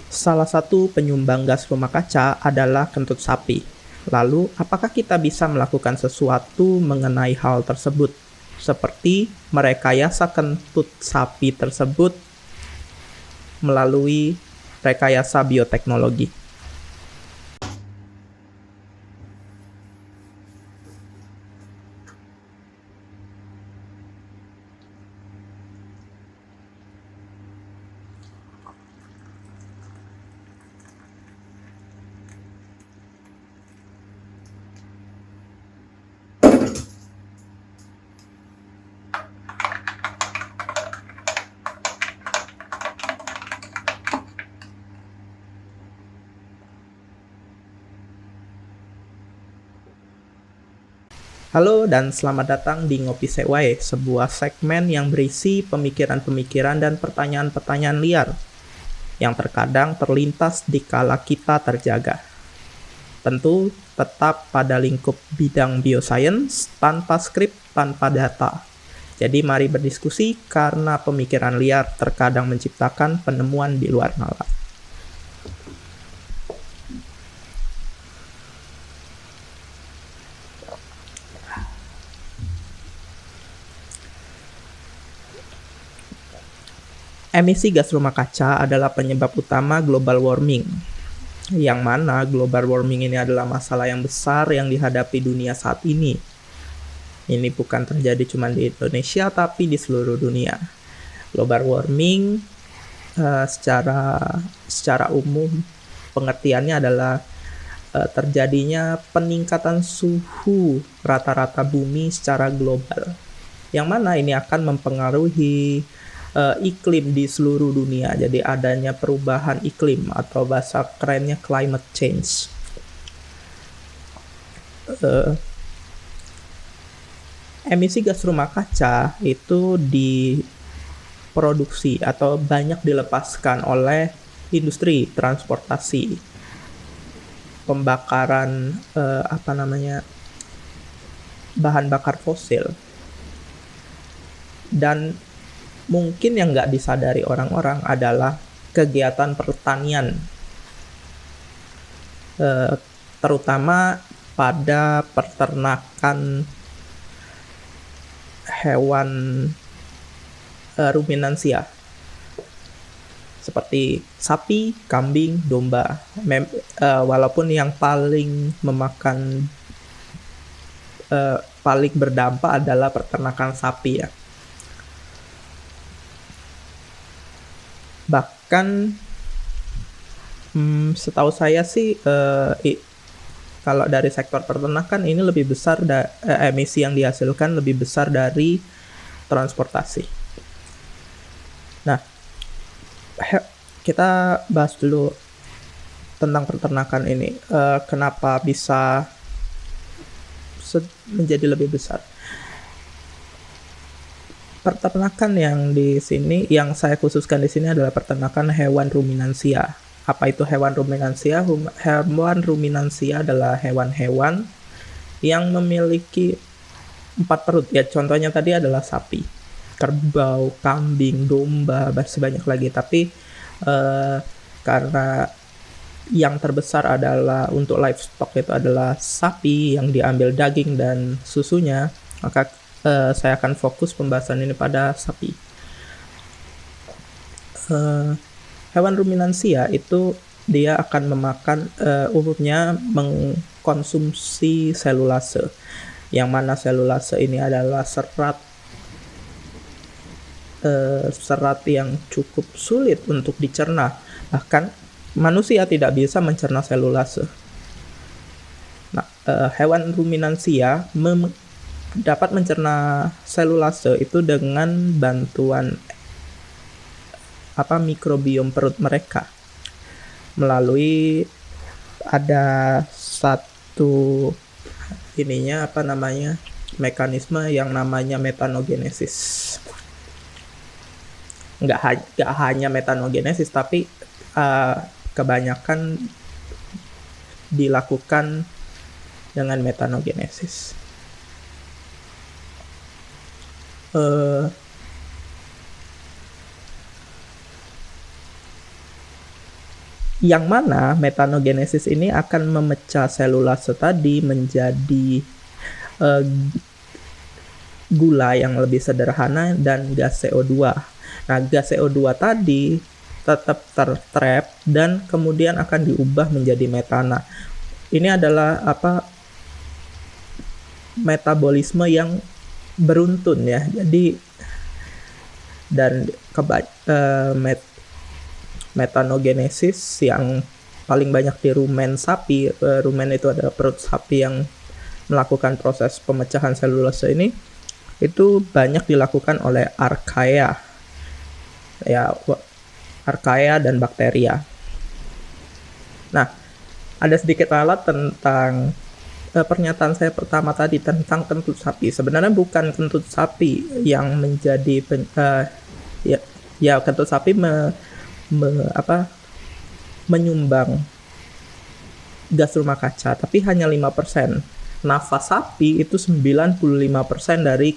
Salah satu penyumbang gas rumah kaca adalah kentut sapi. Lalu, apakah kita bisa melakukan sesuatu mengenai hal tersebut? Seperti merekayasa kentut sapi tersebut melalui rekayasa bioteknologi. Halo dan selamat datang di Ngopi Sewai, sebuah segmen yang berisi pemikiran-pemikiran dan pertanyaan-pertanyaan liar yang terkadang terlintas di kala kita terjaga. Tentu tetap pada lingkup bidang bioscience, tanpa skrip, tanpa data. Jadi mari berdiskusi karena pemikiran liar terkadang menciptakan penemuan di luar nalar. Emisi gas rumah kaca adalah penyebab utama global warming, yang mana global warming ini adalah masalah yang besar yang dihadapi dunia saat ini. Ini bukan terjadi cuma di Indonesia, tapi di seluruh dunia. Global warming secara umum pengertiannya adalah terjadinya peningkatan suhu rata-rata bumi secara global, yang mana ini akan mempengaruhi iklim di seluruh dunia. Jadi adanya perubahan iklim atau bahasa kerennya climate change. Emisi gas rumah kaca itu diproduksi atau banyak dilepaskan oleh industri transportasi, pembakaran bahan bakar fosil, dan mungkin yang nggak disadari orang-orang adalah kegiatan pertanian, terutama pada peternakan hewan ruminansia seperti sapi, kambing, domba. Walaupun yang paling paling berdampak adalah peternakan sapi ya. Bahkan setahu saya sih kalau dari sektor peternakan ini lebih besar emisi yang dihasilkan lebih besar dari transportasi. Nah, kita bahas dulu tentang peternakan ini. Kenapa bisa menjadi lebih besar? Peternakan yang di sini, yang saya khususkan di sini adalah peternakan hewan ruminansia. Apa itu hewan ruminansia? Hewan ruminansia adalah hewan-hewan yang memiliki 4 perut. Ya, contohnya tadi adalah sapi, kerbau, kambing, domba, masih banyak lagi. Tapi karena yang terbesar adalah untuk livestock itu adalah sapi yang diambil daging dan susunya, maka saya akan fokus pembahasan ini pada sapi. Hewan ruminansia itu dia akan memakan umumnya mengkonsumsi selulase, yang mana selulase ini adalah serat yang cukup sulit untuk dicerna. Bahkan manusia tidak bisa mencerna selulase. Nah, hewan ruminansia dapat mencerna selulase itu dengan bantuan mikrobiom perut mereka, melalui ada satu mekanisme yang namanya metanogenesis. Nggak hanya metanogenesis, tapi kebanyakan dilakukan dengan metanogenesis. Yang mana metanogenesis ini akan memecah selulase tadi menjadi gula yang lebih sederhana dan gas CO2. Nah, gas CO2 tadi tetap tertrap dan kemudian akan diubah menjadi metana. Ini adalah metabolisme yang beruntun ya. Jadi dan metanogenesis yang paling banyak di rumen sapi. Rumen itu adalah perut sapi yang melakukan proses pemecahan selulase ini. Itu banyak dilakukan oleh archaea. Ya, archaea dan bakteria. Nah, ada sedikit alat tentang pernyataan saya pertama tadi tentang kentut sapi. Sebenarnya bukan kentut sapi yang menjadi kentut sapi menyumbang gas rumah kaca, tapi hanya 5%. Nafas sapi itu 95% dari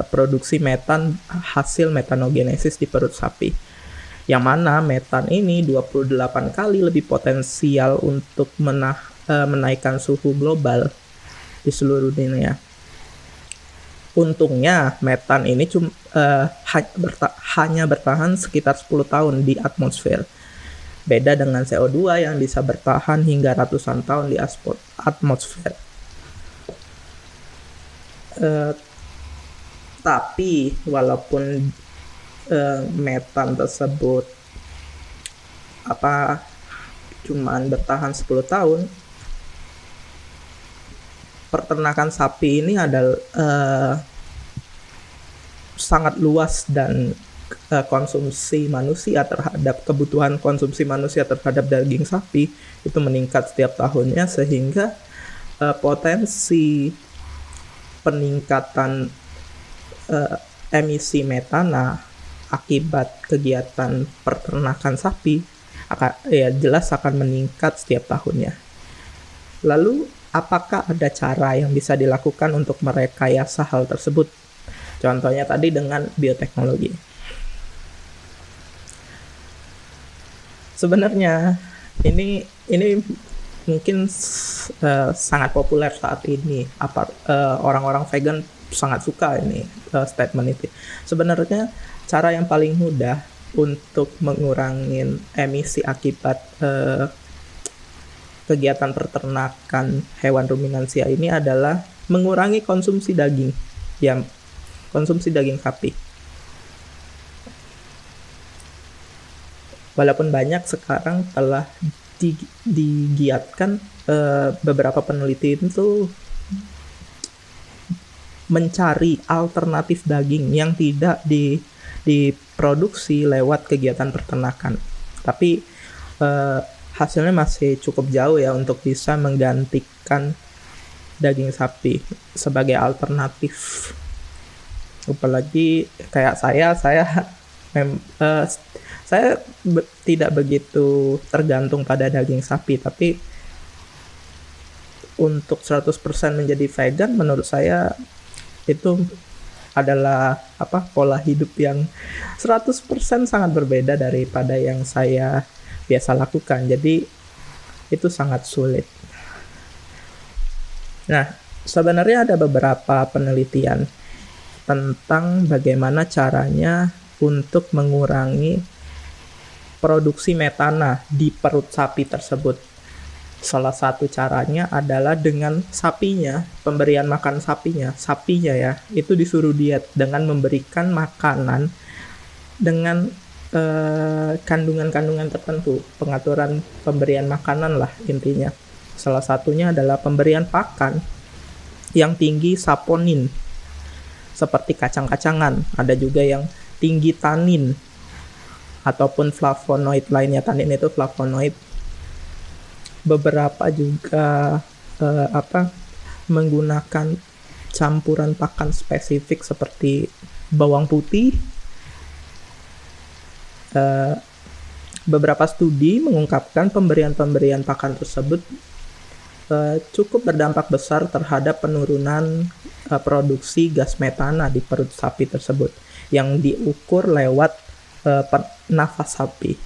produksi metan hasil metanogenesis di perut sapi. Yang mana metan ini 28 kali lebih potensial untuk menaikkan suhu global di seluruh dunia. Untungnya metan ini hanya bertahan sekitar 10 tahun di atmosfer. Beda dengan CO2 yang bisa bertahan hingga ratusan tahun di atmosfer. Tapi walaupun metan tersebut cuman bertahan 10 tahun, peternakan sapi ini adalah sangat luas dan kebutuhan konsumsi manusia terhadap daging sapi itu meningkat setiap tahunnya, sehingga potensi peningkatan emisi metana akibat kegiatan peternakan sapi jelas akan meningkat setiap tahunnya. Lalu, apakah ada cara yang bisa dilakukan untuk merekayasa hal tersebut? Contohnya tadi dengan bioteknologi. Sebenarnya ini mungkin sangat populer saat ini. Orang-orang vegan sangat suka ini statement itu. Sebenarnya cara yang paling mudah untuk mengurangi emisi akibat kegiatan peternakan hewan ruminansia ini adalah mengurangi konsumsi daging sapi. Walaupun banyak sekarang telah digiatkan, beberapa peneliti itu mencari alternatif daging yang tidak diproduksi lewat kegiatan peternakan. Tapi hasilnya masih cukup jauh ya untuk bisa menggantikan daging sapi sebagai alternatif. Apalagi kayak saya tidak begitu tergantung pada daging sapi, tapi untuk 100% menjadi vegan menurut saya itu adalah pola hidup yang 100% sangat berbeda daripada yang saya biasa lakukan. Jadi itu sangat sulit. Nah, sebenarnya ada beberapa penelitian tentang bagaimana caranya untuk mengurangi produksi metana di perut sapi tersebut. Salah satu caranya adalah dengan pemberian makan sapinya ya, itu disuruh diet dengan memberikan makanan dengan kandungan-kandungan tertentu, pengaturan pemberian makanan lah intinya. Salah satunya adalah pemberian pakan yang tinggi saponin, seperti kacang-kacangan, ada juga yang tinggi tanin, ataupun flavonoid lainnya. Tanin itu flavonoid. Beberapa juga menggunakan campuran pakan spesifik seperti bawang putih. Beberapa studi mengungkapkan pemberian pakan tersebut cukup berdampak besar terhadap penurunan produksi gas metana di perut sapi tersebut yang diukur lewat nafas sapi.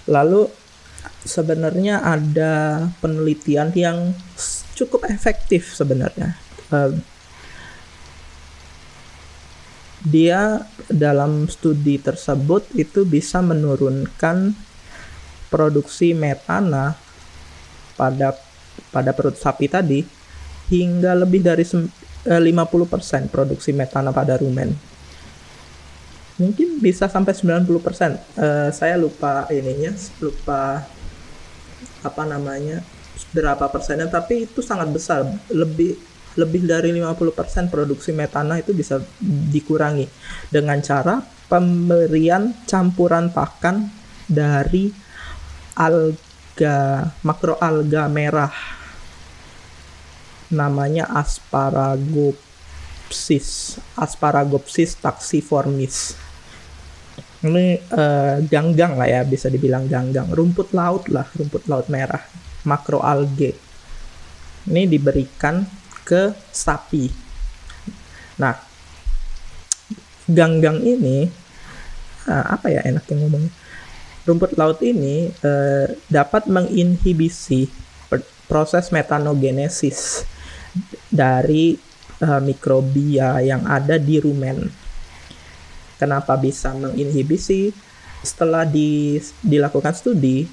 Lalu sebenarnya ada penelitian yang cukup efektif sebenarnya. Dia dalam studi tersebut itu bisa menurunkan produksi metana pada perut sapi tadi hingga lebih dari 50% produksi metana pada rumen. Mungkin bisa sampai 90%. Saya lupa berapa persennya, tapi itu sangat besar. Lebih dari 50% produksi metana itu bisa dikurangi dengan cara pemberian campuran pakan dari makroalga merah namanya Asparagopsis taxiformis. Ini ganggang lah ya, bisa dibilang ganggang, rumput laut merah, makroalge. Ini diberikan ke sapi. Nah, ganggang ini enaknya ngomongnya, rumput laut ini dapat menginhibisi proses metanogenesis dari mikrobia yang ada di rumen. Kenapa bisa menginhibisi? Setelah dilakukan studi,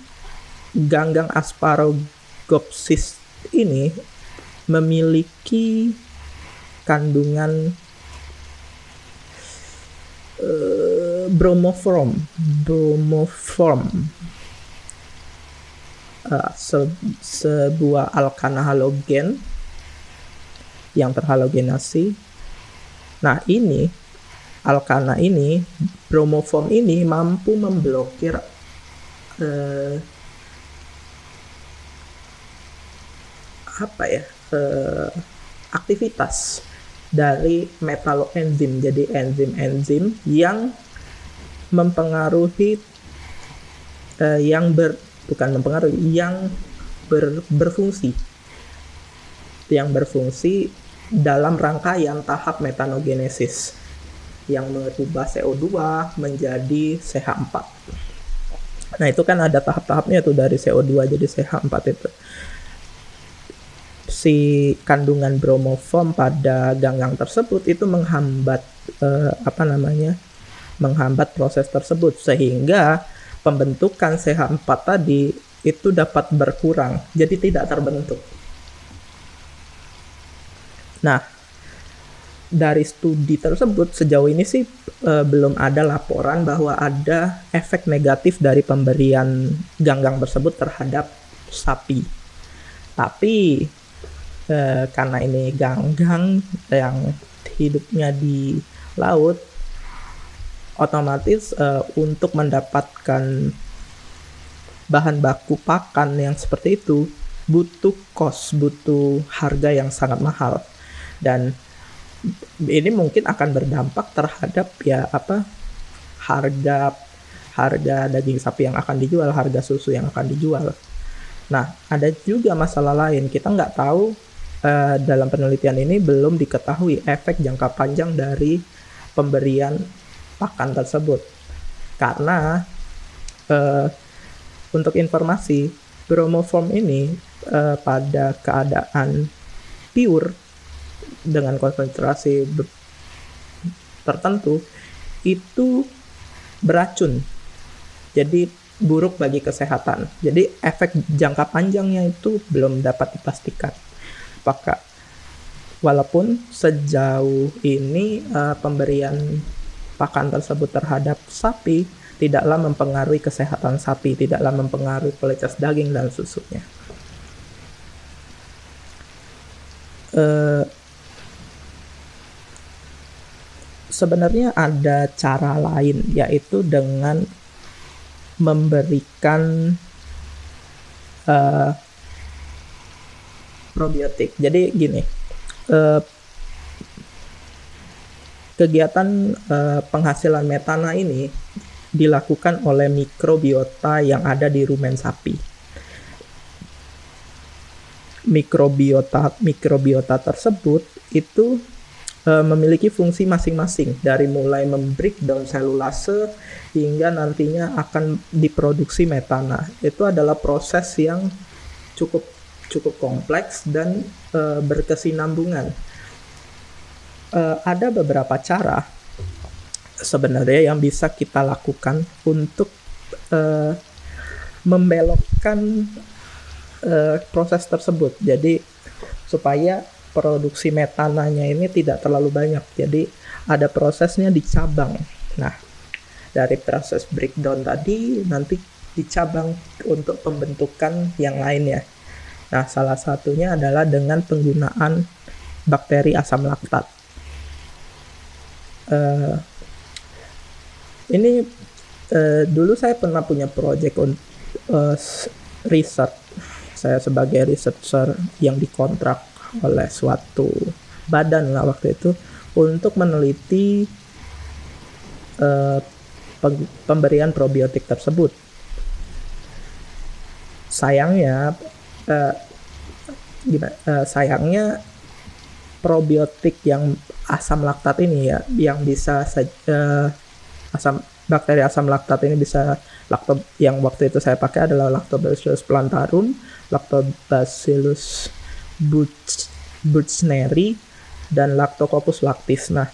ganggang Asparagopsis ini memiliki kandungan bromoform sebuah alkana halogen yang terhalogenasi. Nah, ini alkana ini, bromoform ini mampu memblokir aktivitas dari metaloenzim. Jadi enzim-enzim yang mempengaruhi berfungsi dalam rangkaian tahap metanogenesis yang mengubah CO2 menjadi CH4. Nah, itu kan ada tahap-tahapnya tuh, dari CO2 jadi CH4 itu. Si kandungan bromoform pada ganggang tersebut itu menghambat proses tersebut, sehingga pembentukan CH4 tadi itu dapat berkurang, jadi tidak terbentuk. Nah, dari studi tersebut sejauh ini sih belum ada laporan bahwa ada efek negatif dari pemberian ganggang tersebut terhadap sapi. Tapi karena ini ganggang yang hidupnya di laut, otomatis untuk mendapatkan bahan baku pakan yang seperti itu butuh harga yang sangat mahal, dan ini mungkin akan berdampak terhadap harga daging sapi yang akan dijual, harga susu yang akan dijual. Nah, ada juga masalah lain, kita nggak tahu, dalam penelitian ini belum diketahui efek jangka panjang dari pemberian pakan tersebut. Karena untuk informasi, bromoform ini pada keadaan pure dengan konsentrasi tertentu itu beracun, jadi buruk bagi kesehatan. Jadi efek jangka panjangnya itu belum dapat dipastikan. Walaupun sejauh ini pemberian pakan tersebut terhadap sapi tidaklah mempengaruhi kesehatan sapi, tidaklah mempengaruhi kualitas daging dan susunya. Sebenarnya ada cara lain, yaitu dengan memberikan probiotik. Jadi gini, kegiatan penghasilan metana ini dilakukan oleh mikrobiota yang ada di rumen sapi. Mikrobiota tersebut itu memiliki fungsi masing-masing, dari mulai membreakdown selulase hingga nantinya akan diproduksi metana. Itu adalah proses yang cukup kompleks dan berkesinambungan. Ada beberapa cara sebenarnya yang bisa kita lakukan untuk membelokkan proses tersebut. Jadi supaya produksi metananya ini tidak terlalu banyak. Jadi ada prosesnya di cabang. Nah, dari proses breakdown tadi nanti dicabang untuk pembentukan yang lainnya. Nah, salah satunya adalah dengan penggunaan bakteri asam laktat. Ini dulu saya pernah punya project riset. Saya sebagai researcher yang dikontrak oleh suatu badan lah waktu itu untuk meneliti pemberian probiotik tersebut. Sayangnya probiotik yang asam laktat ini ya, yang bisa bakteri asam laktat ini bisa yang waktu itu saya pakai adalah Lactobacillus plantarum, Lactobacillus buchneri, dan Lactococcus lactis. Nah,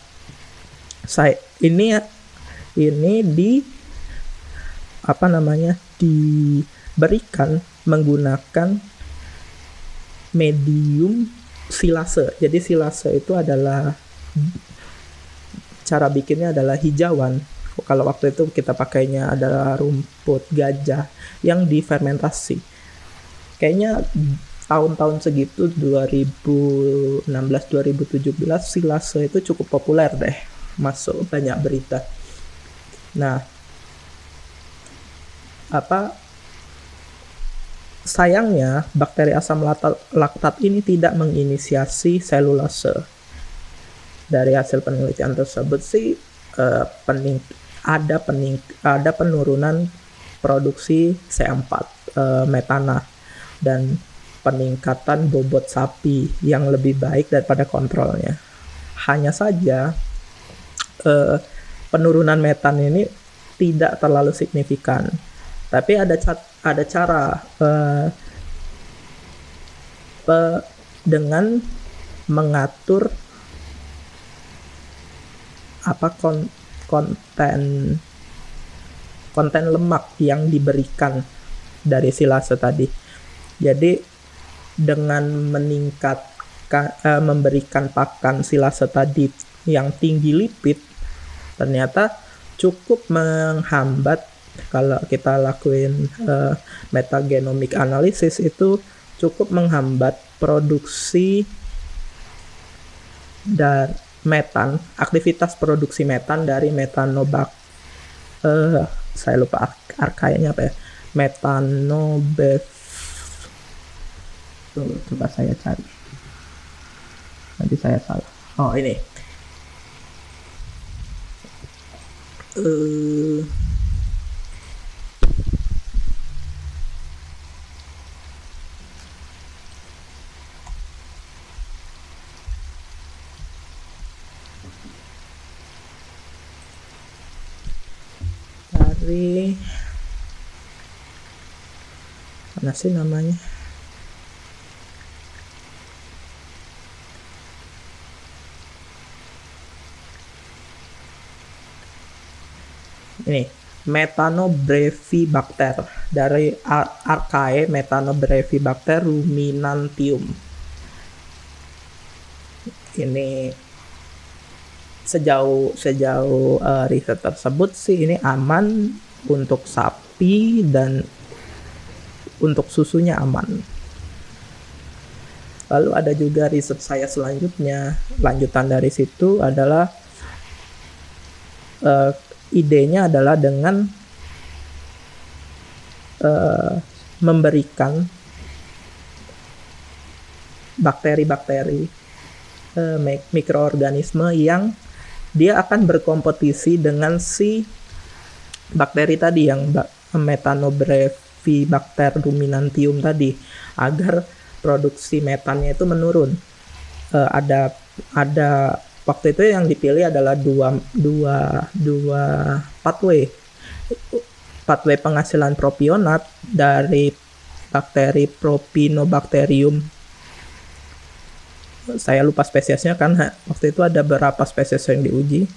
ini diberikan menggunakan medium silase. Jadi silase itu adalah, cara bikinnya adalah hijauan. Kalau waktu itu kita pakainya adalah rumput gajah yang difermentasi. Kayaknya tahun-tahun segitu 2016-2017 silase itu cukup populer deh, masuk banyak berita. Nah, sayangnya bakteri asam laktat ini tidak menginisiasi selulase. Dari hasil penelitian tersebut sih ada penurunan produksi C4 metana dan peningkatan bobot sapi yang lebih baik daripada kontrolnya. Hanya saja penurunan metan ini tidak terlalu signifikan. Tapi ada cara dengan mengatur konten lemak yang diberikan dari silase tadi. Jadi dengan memberikan pakan silase tadi yang tinggi lipid, ternyata cukup menghambat. Kalau kita lakuin metagenomic analysis, itu cukup menghambat produksi dari metan, aktivitas produksi metan dari saya lupa arkainya apa ya, coba saya cari, nanti saya salah. Oh, ini dari mana sih namanya, ini Methanobrevibacter, dari Archaea Methanobrevibacter ruminantium. Ini sejauh riset tersebut sih ini aman untuk sapi dan untuk susunya aman. Lalu ada juga riset saya selanjutnya, lanjutan dari situ adalah idenya adalah dengan memberikan bakteri-bakteri, mikroorganisme yang dia akan berkompetisi dengan si bakteri tadi yang Methanobrevibacter ruminantium tadi, agar produksi metannya itu menurun. Ada waktu itu yang dipilih adalah dua pathway penghasilan propionat dari bakteri Propionibacterium. Saya lupa spesiesnya kan, waktu itu ada beberapa spesies yang diuji.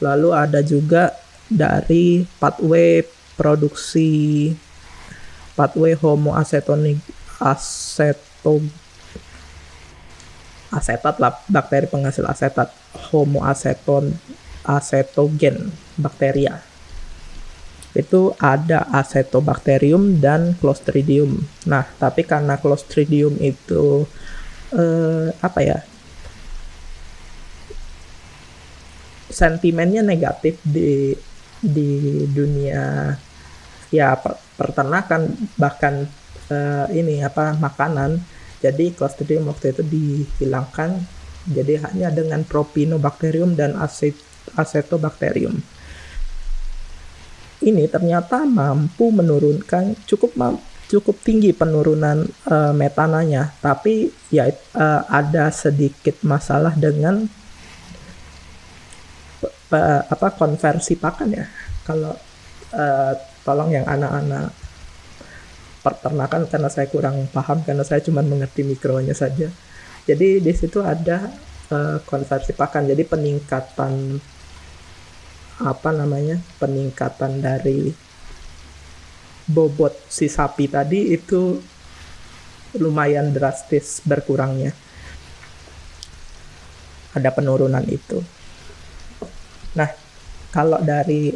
Lalu ada juga dari pathway Homo asetat lah, bakteri penghasil asetat, Homo acetogen bakteria. Itu ada Acetobacterium dan Clostridium. Nah, tapi karena Clostridium itu sentimennya negatif di dunia ya peternakan, bahkan makanan. Jadi Clostridium waktu itu dihilangkan, jadi hanya dengan Propionibacterium dan Acetobacterium. Ini ternyata mampu menurunkan cukup tinggi penurunan metananya, tapi ya ada sedikit masalah dengan konversi pakan ya. Kalau tolong yang anak-anak peternakan, karena saya kurang paham, karena saya cuma mengerti mikronya saja. Jadi di situ ada konversi pakan, jadi peningkatan dari bobot si sapi tadi itu lumayan drastis berkurangnya. Ada penurunan itu. Nah, kalau dari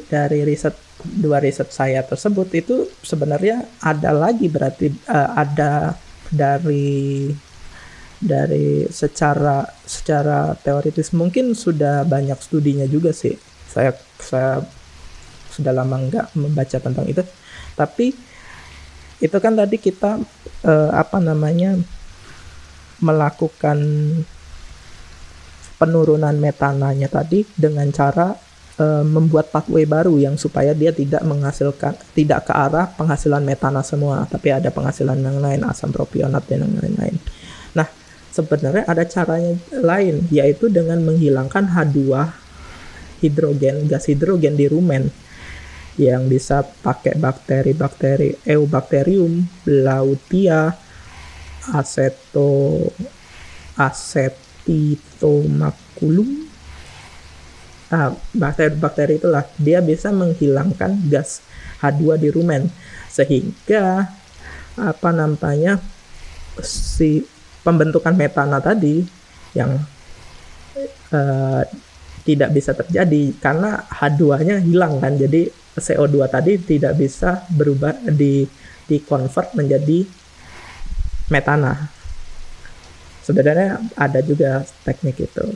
dua riset saya tersebut itu sebenarnya ada lagi, berarti ada dari secara teoritis mungkin sudah banyak studinya juga sih. Saya sudah lama nggak membaca tentang itu, tapi itu kan tadi kita melakukan penurunan metananya tadi dengan cara membuat pathway baru yang supaya dia tidak ke arah penghasilan metana semua, tapi ada penghasilan yang lain, asam propionat dan yang lain-lain. Nah, sebenarnya ada caranya lain, yaitu dengan menghilangkan H2 gas hidrogen di rumen, yang bisa pakai bakteri Eubacterium, Lautia, Acetitomaculum. Bakteri itulah dia bisa menghilangkan gas H2 di rumen, sehingga si pembentukan metana tadi yang tidak bisa terjadi karena H2-nya hilang kan, jadi CO2 tadi tidak bisa berubah di convert menjadi metana. Sebenarnya ada juga teknik itu,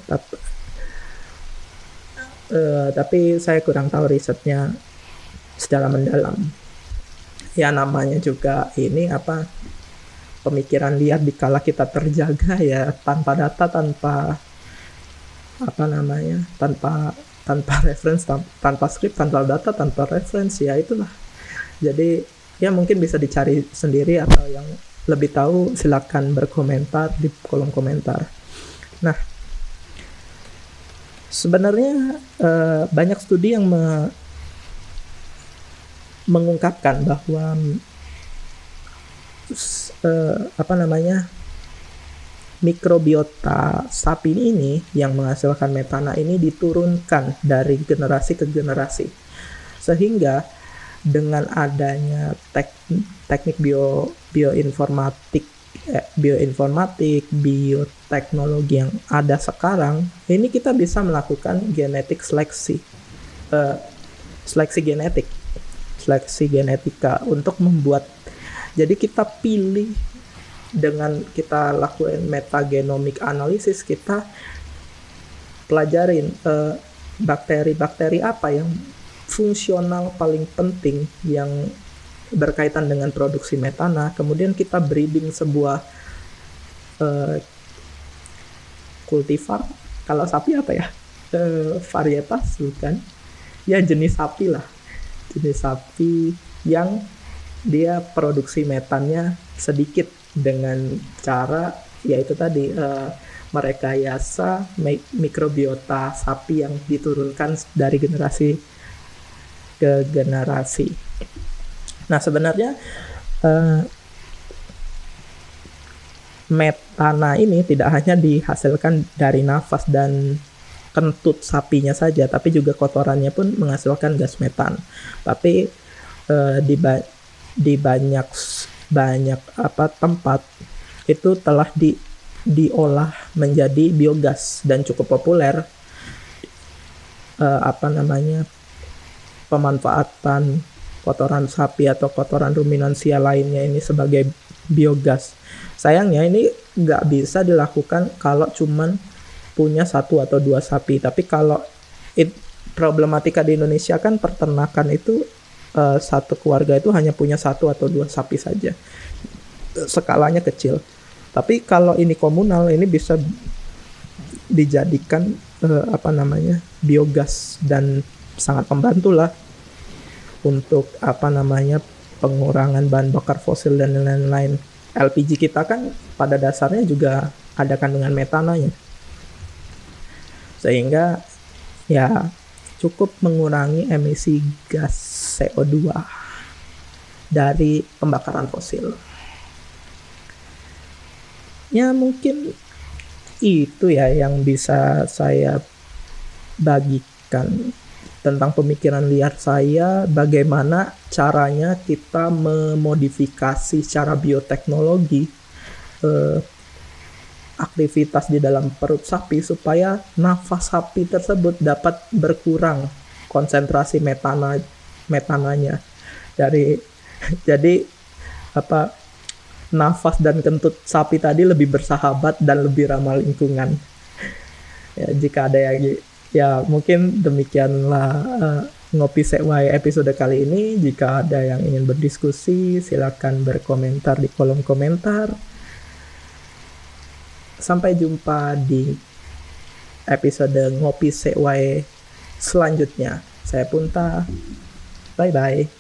tapi saya kurang tahu risetnya secara mendalam. Ya namanya juga ini pemikiran liar dikala kita terjaga ya, tanpa data, tanpa reference, tanpa skrip, tanpa data, tanpa reference, ya itulah. Jadi ya mungkin bisa dicari sendiri, atau yang lebih tahu silakan berkomentar di kolom komentar. Nah, sebenarnya banyak studi yang mengungkapkan bahwa mikrobiota sapi ini yang menghasilkan metana ini diturunkan dari generasi ke generasi, sehingga dengan adanya teknik bioinformatik, bioteknologi yang ada sekarang, ini kita bisa melakukan genetik seleksi genetika untuk membuat. Jadi kita pilih, dengan kita lakukan metagenomic analysis, kita pelajarin bakteri-bakteri apa yang fungsional paling penting yang berkaitan dengan produksi metana. Kemudian kita breeding sebuah kultivar. Kalau sapi apa ya? Varietas bukan? Ya jenis sapi lah. Jenis sapi yang dia produksi metannya sedikit dengan cara yaitu tadi merekayasa mikrobiota sapi yang diturunkan dari generasi ke generasi. Nah, sebenarnya metana ini tidak hanya dihasilkan dari nafas dan kentut sapinya saja, tapi juga kotorannya pun menghasilkan gas metan. Tapi di banyak tempat itu telah diolah menjadi biogas dan cukup populer pemanfaatan kotoran sapi atau kotoran ruminansia lainnya ini sebagai biogas. Sayangnya ini nggak bisa dilakukan kalau cuman punya 1 atau 2 sapi. Tapi kalau problematika di Indonesia kan peternakan itu satu keluarga itu hanya punya 1 atau 2 sapi saja. Skalanya kecil. Tapi kalau ini komunal, ini bisa dijadikan biogas dan sangat membantu lah untuk pengurangan bahan bakar fosil dan lain-lain. LPG kita kan pada dasarnya juga ada kandungan metananya, sehingga ya cukup mengurangi emisi gas CO2 dari pembakaran fosil. Ya mungkin itu ya yang bisa saya bagikan tentang pemikiran liar saya, bagaimana caranya kita memodifikasi secara bioteknologi aktivitas di dalam perut sapi supaya nafas sapi tersebut dapat berkurang konsentrasi metananya jadi nafas dan kentut sapi tadi lebih bersahabat dan lebih ramah lingkungan. Ya, jika ada yang ya mungkin demikianlah Ngopi Sekwai episode kali ini. Jika ada yang ingin berdiskusi, silakan berkomentar di kolom komentar. Sampai jumpa di episode Ngopi Sekwai selanjutnya. Saya Punta. Bye-bye.